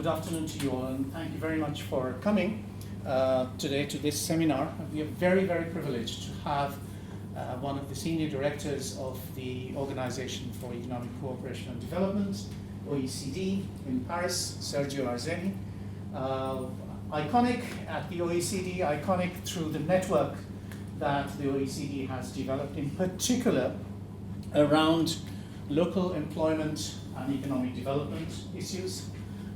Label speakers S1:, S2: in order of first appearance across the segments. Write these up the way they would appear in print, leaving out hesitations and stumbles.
S1: good afternoon to you all, and thank you very much for coming today to this seminar. We are very, very privileged to have one of the senior directors of the Organization for Economic Cooperation and Development, OECD, in Paris, Segio Arzeni. Iconic at the OECD, iconic through the network that the OECD has developed, in particular around local employment and economic development issues,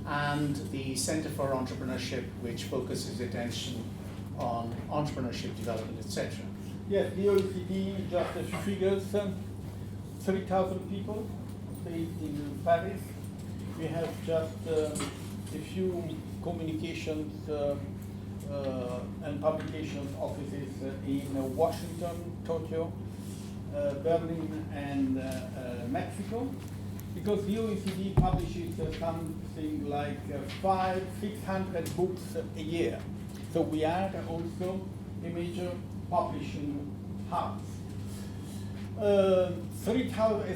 S1: and the Center for Entrepreneurship, which focuses attention on entrepreneurship development, etc.
S2: Yes, the OECD, just a few figures, 3,000 people based in Paris. We have just a few communications and publications offices in Washington, Tokyo, Berlin, and Mexico, because the OECD publishes something like 500-600 books a year. So we are also a major publishing house. A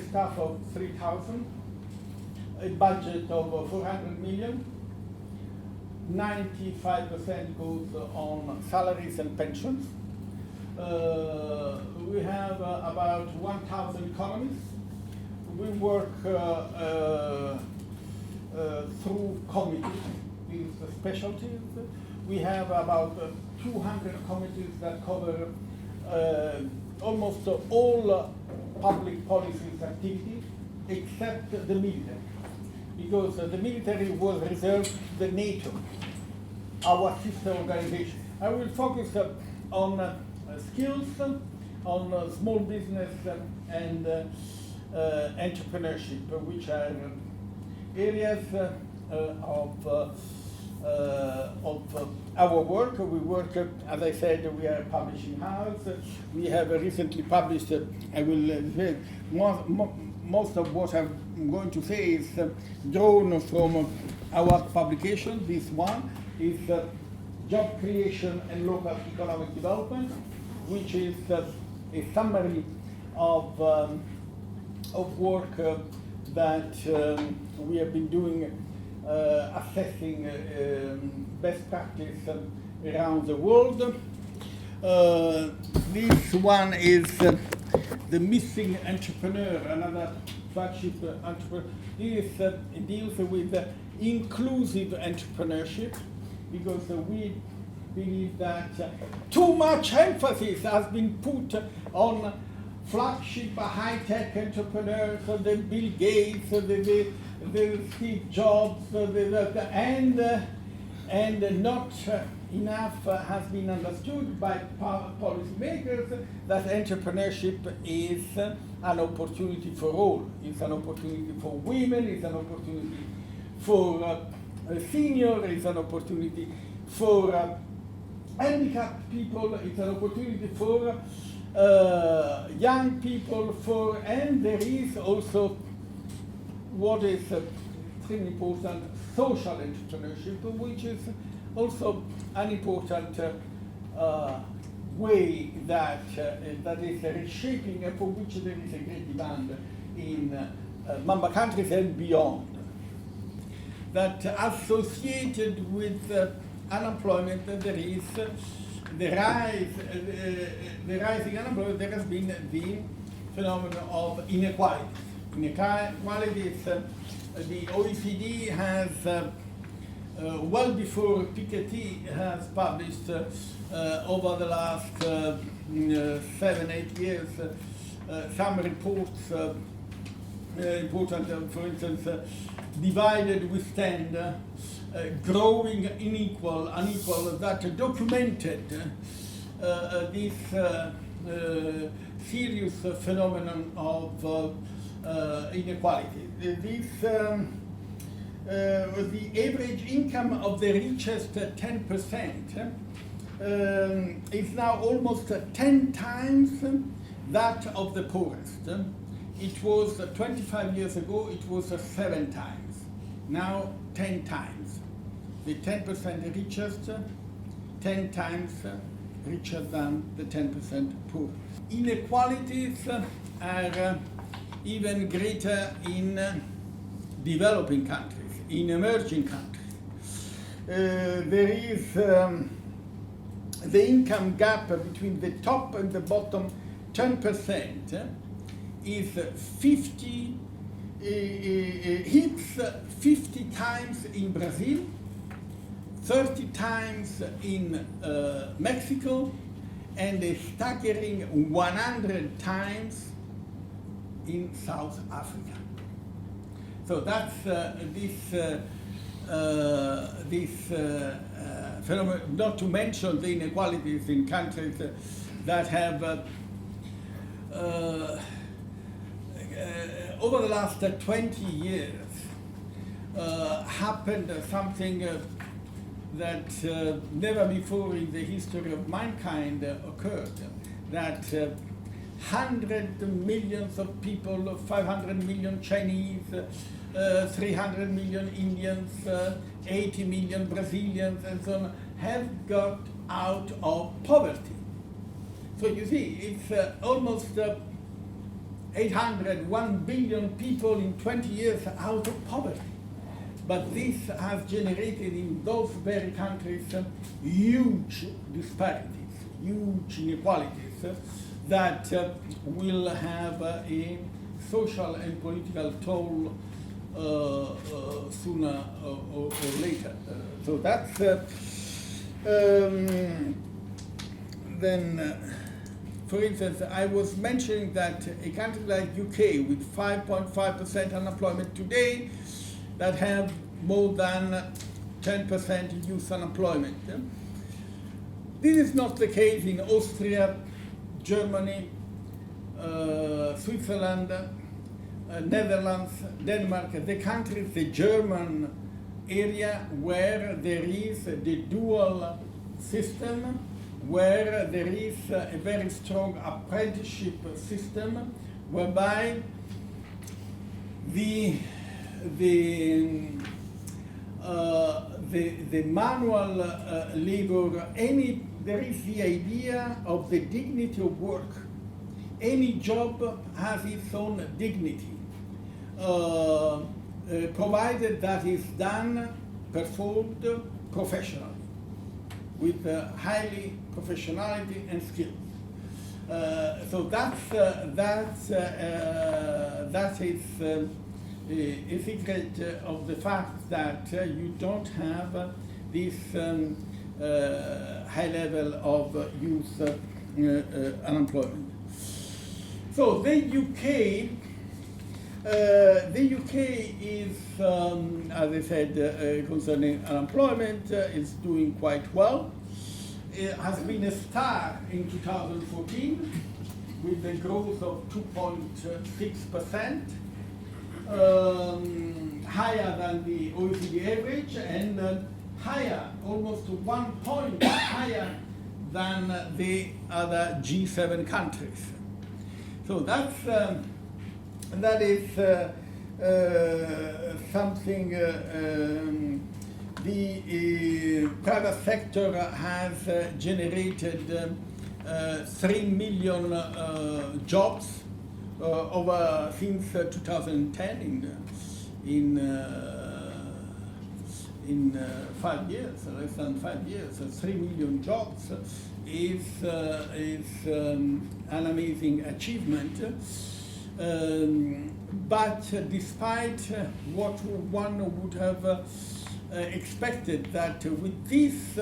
S2: staff of 3,000, a budget of 400 million, 95% goes on salaries and pensions. We have about 1,000 economists. We work through committees with specialties. We have about 200 committees that cover almost all public policies activities except the military, because the military was reserved to the NATO, our sister organization. I will focus on skills, on small business and entrepreneurship, which are areas of our work. We work, as I said, we are a publishing house. We have recently published, I will say, most of what I'm going to say is drawn from our publication. This one is Job Creation and Local Economic Development, which is a summary of work that we have been doing, assessing best practice around the world. This one is the Missing Entrepreneur, another flagship entrepreneur. This deals with inclusive entrepreneurship, because we believe that too much emphasis has been put on flagship high-tech entrepreneurs, the Bill Gates, the Steve Jobs, and not enough has been understood by policymakers that entrepreneurship is an opportunity for all. It's an opportunity for women, it's an opportunity for seniors, it's an opportunity for handicapped people, it's an opportunity for young people, and there is also what is extremely important, social entrepreneurship, which is also an important way that is reshaping, for which there is a great demand in member countries and beyond. That associated with unemployment, there is the rising unemployment. There has been the phenomenon of inequality. Inequalities, the OECD has, well before Piketty has published over the last 7-8 years, some reports, important, for instance, divided we stand, growing unequal, that documented this serious phenomenon of inequality. The average income of the richest 10% is now almost 10 times that of the poorest. It was 25 years ago, it was 7 times. Now 10 times. The 10% richest, 10 times richer than the 10% poor. Inequalities are even greater in developing countries, in emerging countries. there is the income gap between the top and the bottom 10% is 50 hits 50 times in Brazil, 30 times in Mexico, and a staggering 100 times in South Africa. So that's this phenomenon, not to mention the inequalities in countries that have over the last 20 years happened something that never before in the history of mankind occurred, that 100 millions of people, 500 million Chinese, 300 million Indians, 80 million Brazilians, and so on, have got out of poverty. So you see, it's almost 1 billion people in 20 years out of poverty. But this has generated in those very countries huge disparities, huge inequalities that will have a social and political toll sooner or later. So that's then. For instance, I was mentioning that a country like UK with 5.5% unemployment today, that have more than 10% youth unemployment. This is not the case in Austria, Germany, Switzerland, Netherlands, Denmark, the countries, the German area where there is the dual system, where there is a very strong apprenticeship system, whereby the manual labor, there is the idea of the dignity of work. Any job has its own dignity, provided that is performed professionally, with highly professionality and skills. So that is a secret of the fact that you don't have this high level of youth unemployment. So the UK is, as I said, concerning unemployment, is doing quite well. It has been a star in 2014 with a growth of 2.6%, higher than the OECD average, and higher, almost 1 point higher than the other G7 countries. So that is something. The private sector has generated 3 million jobs over since 2010 in 5 years, less than 5 years. 3 million jobs is an amazing achievement. But despite what one would have expected, that with this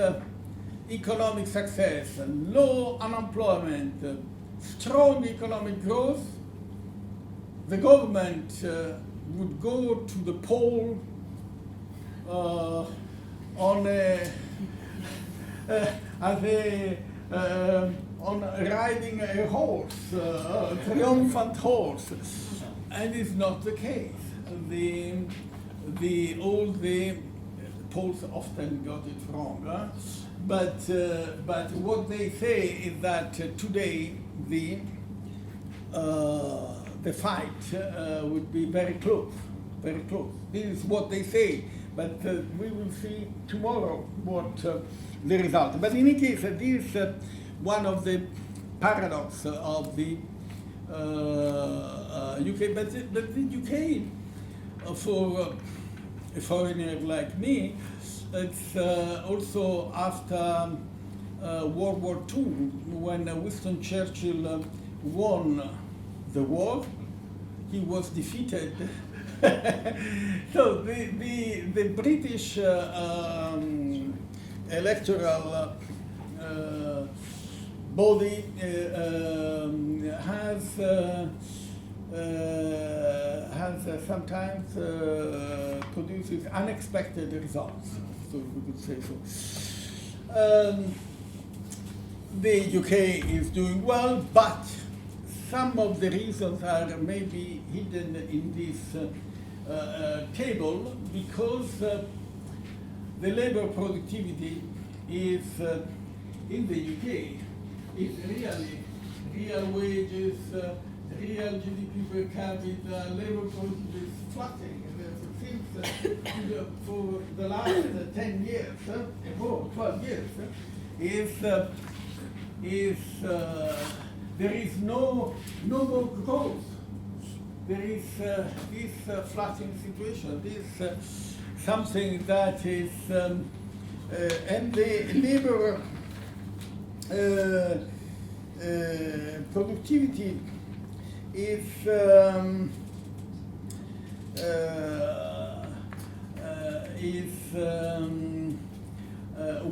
S2: economic success, low unemployment, strong economic growth, the government would go to the poll on riding a horse, a triumphant horse, and it's not the case. All the polls often got it wrong, but what they say is that today the fight would be very close, very close. This is what they say, but we will see tomorrow what the result. But in any case, this is one of the paradox of the UK. But the UK, for a foreigner like me, It's also after World War II, when Winston Churchill won the war, he was defeated. So the British electoral body has sometimes produces unexpected results, so we could say so. The UK is doing well, but some of the reasons are maybe hidden in this table, because the labor productivity is in the UK is really real wages, real GDP per capita, labor productivity is flattening. Since for the last 10 years, more 12 years, there is no more growth. There is this flattening situation. This something that is, and the labor productivity is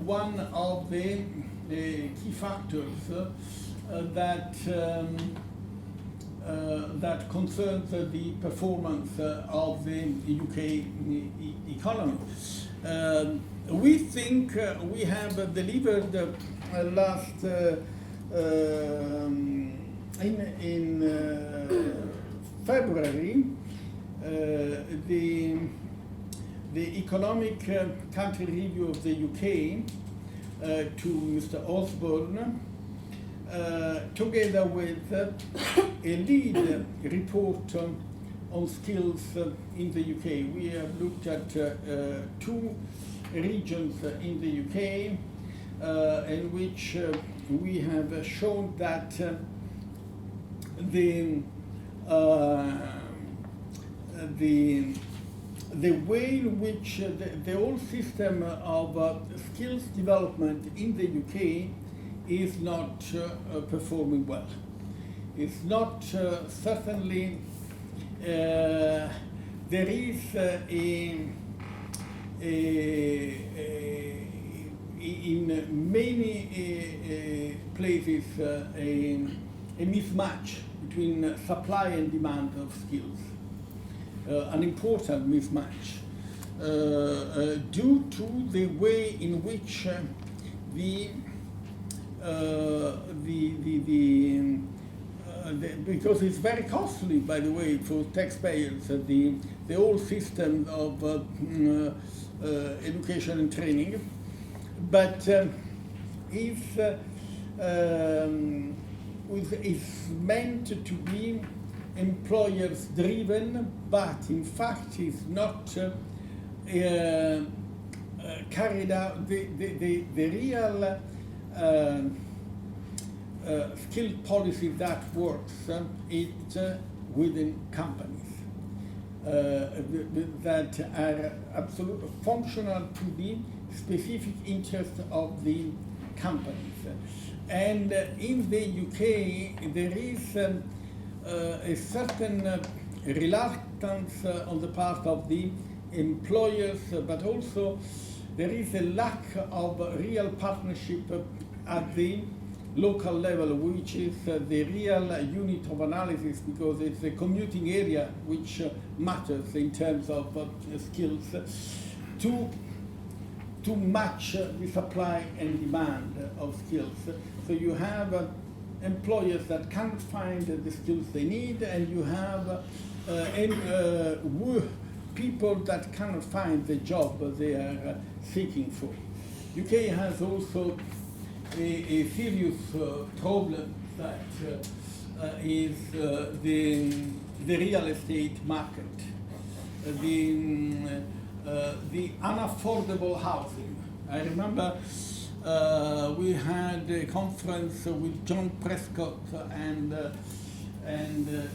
S2: one of the key factors that concerns the performance of the UK economy. We think we have delivered last in February the economic country review of the UK to Mr. Osborne, together with a lead report on skills in the UK. We have looked at two regions in the UK in which we have shown that the way in which the whole system of skills development in the UK is not performing well. It's not certainly, there is in many places a mismatch between supply and demand of skills, an important mismatch due to the way in which because it's very costly, by the way, for taxpayers, the whole system of education and training, but is meant to be employers driven, but in fact is not carried out. The real skill policy that works is within companies that are absolutely functional to the specific interest of the companies. And in the UK, there is a certain reluctance on the part of the employers, but also there is a lack of real partnership at the local level, which is the real unit of analysis, because it's the commuting area which matters in terms of skills to match the supply and demand of skills. So you have employers that can't find the skills they need, and you have people that cannot find the job they are seeking for. UK has also a serious problem that is the real estate market, the unaffordable housing. I remember we had a conference with John Prescott and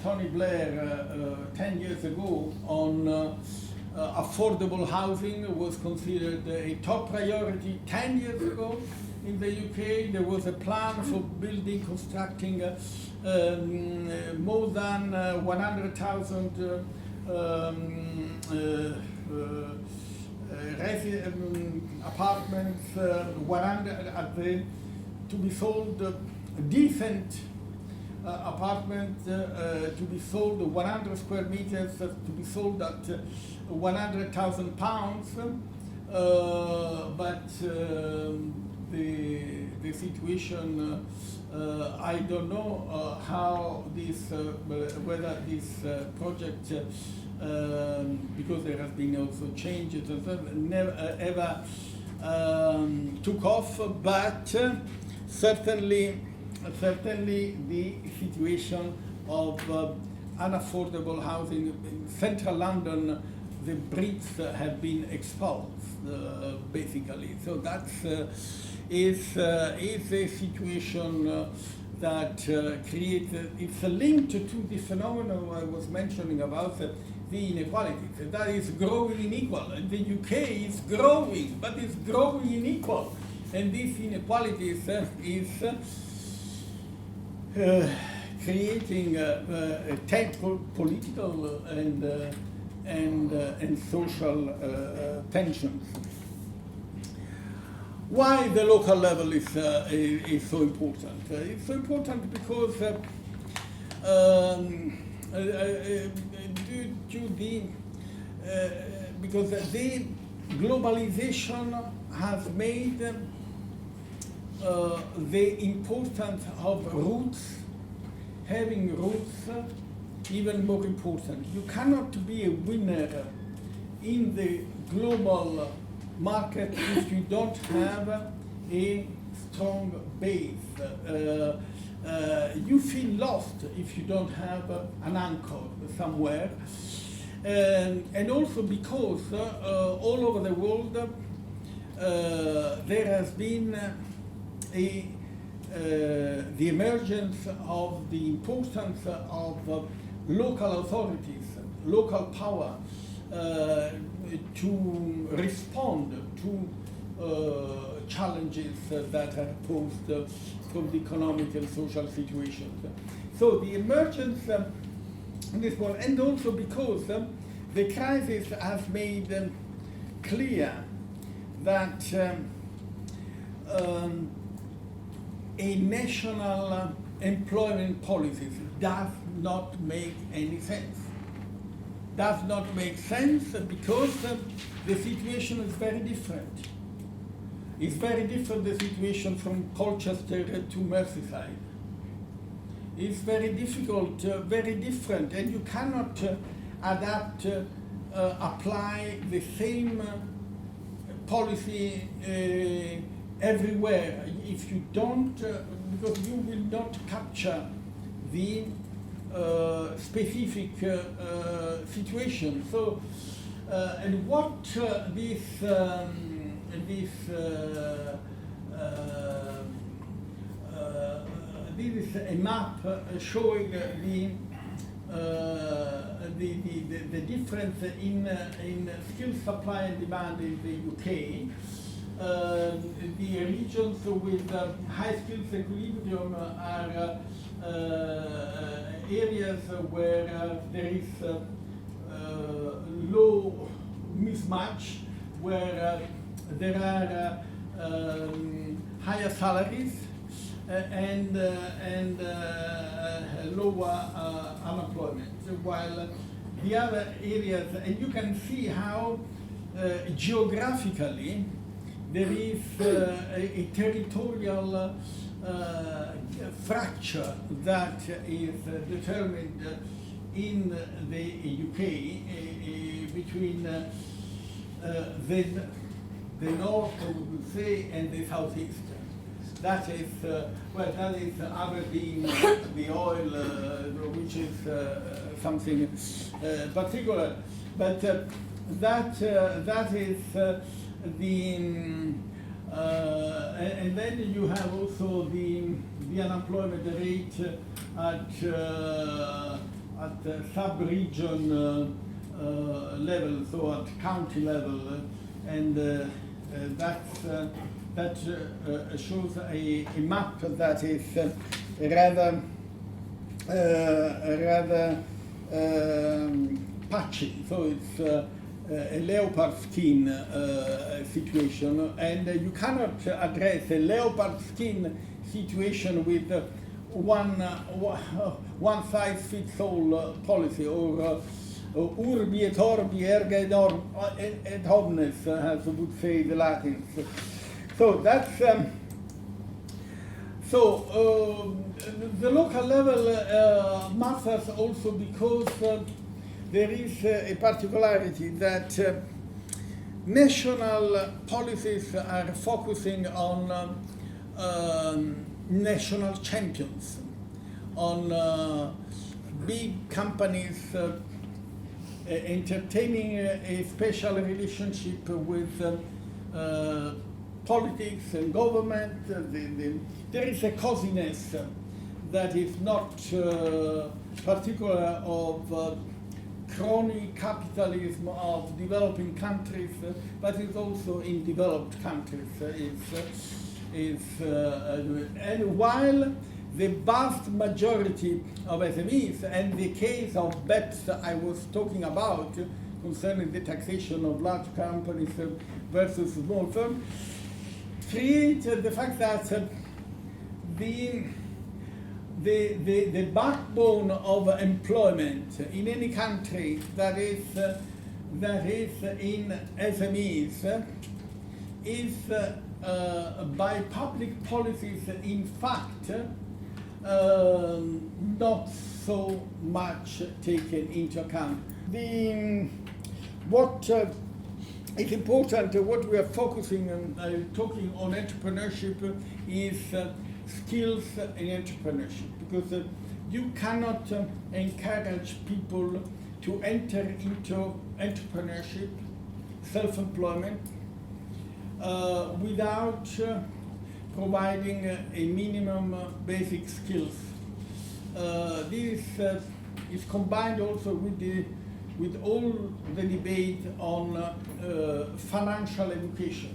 S2: Tony Blair 10 years ago on affordable housing was considered a top priority 10 years ago. In the UK, there was a plan for constructing more than 100,000 apartments, 100 to be sold, decent apartment to be sold, 100 square meters to be sold at £100,000, but the situation, I don't know how this, whether this project, because there has been also changes, never ever took off, but certainly the situation of unaffordable housing in central London, the Brits have been expelled, basically. So that is a situation that creates, it's linked to the phenomenon I was mentioning about the inequality. That is growing unequal. And the UK is growing, but it's growing unequal. And this inequality is creating political and social tensions. Why the local level is so important? It's so important because because the globalization has made the importance of roots, having roots, even more important. You cannot be a winner in the global market if you don't have a strong base. You feel lost if you don't have an anchor somewhere. And also because all over the world there has been the emergence of the importance of local authorities, local power, to respond to challenges that are posed from the economic and social situations. So the emergence in this world, and also because the crisis has made clear that a national employment policy does not make any sense. Does not make sense because the situation is very different. It's very different, the situation from Colchester to Merseyside. It's very difficult, very different, and you cannot adapt, apply the same policy everywhere if you don't, because you will not capture the specific situation. So, and what this is a map showing the difference in skill supply and demand in the UK. The regions with high skills equilibrium are areas where there is low mismatch, where there are higher salaries and lower unemployment, while the other areas, and you can see how geographically there is a territorial fracture that is determined in the UK between the north, we would say, and the southeast. That is, well, that is Aberdeen, the oil, which is something particular. But that is and then you have also the unemployment rate at sub-region level, so at county level, and that shows a map that is rather patchy. So it's a leopard skin situation, and you cannot address a leopard skin situation with one size fits all policy, or urbi et orbi erga et omnes, as would say the Latins. So that's the local level matters also because there is a particularity that national policies are focusing on national champions, on big companies entertaining a special relationship with politics and government. There is a coziness that is not particular of crony capitalism of developing countries, but it's also in developed countries. And while the vast majority of SMEs, and the case of BEPS I was talking about concerning the taxation of large companies versus small firms, create the fact that the backbone of employment in any country that is in SMEs is by public policies in fact not so much taken into account. What is important, what we are focusing on, talking on entrepreneurship, is skills in entrepreneurship, because you cannot encourage people to enter into entrepreneurship, self-employment, without providing a minimum basic skills. This is combined also with all the debate on financial education.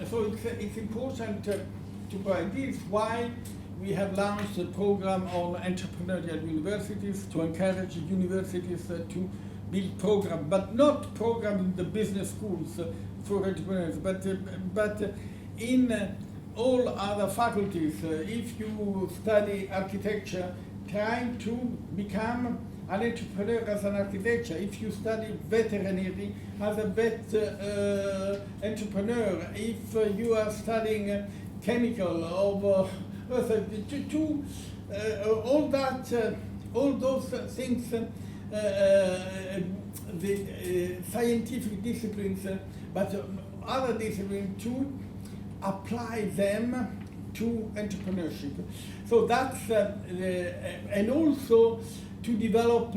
S2: So it's important to provide this. Why we have launched a program on entrepreneurial universities to encourage universities to build programs, but not programs in the business schools for entrepreneurs, but in all other faculties. If you study architecture, trying to become an entrepreneur as an architect. If you study veterinary, as a vet entrepreneur. If you are studying chemical or all those things, the scientific disciplines, but other disciplines, to apply them to entrepreneurship. So that's and also to develop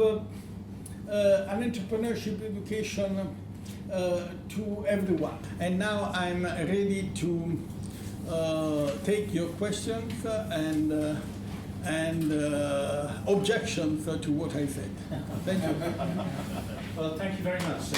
S2: an entrepreneurship education to everyone. And now I'm ready to take your questions and objections to what I said. Thank you.
S1: Well, thank you very much.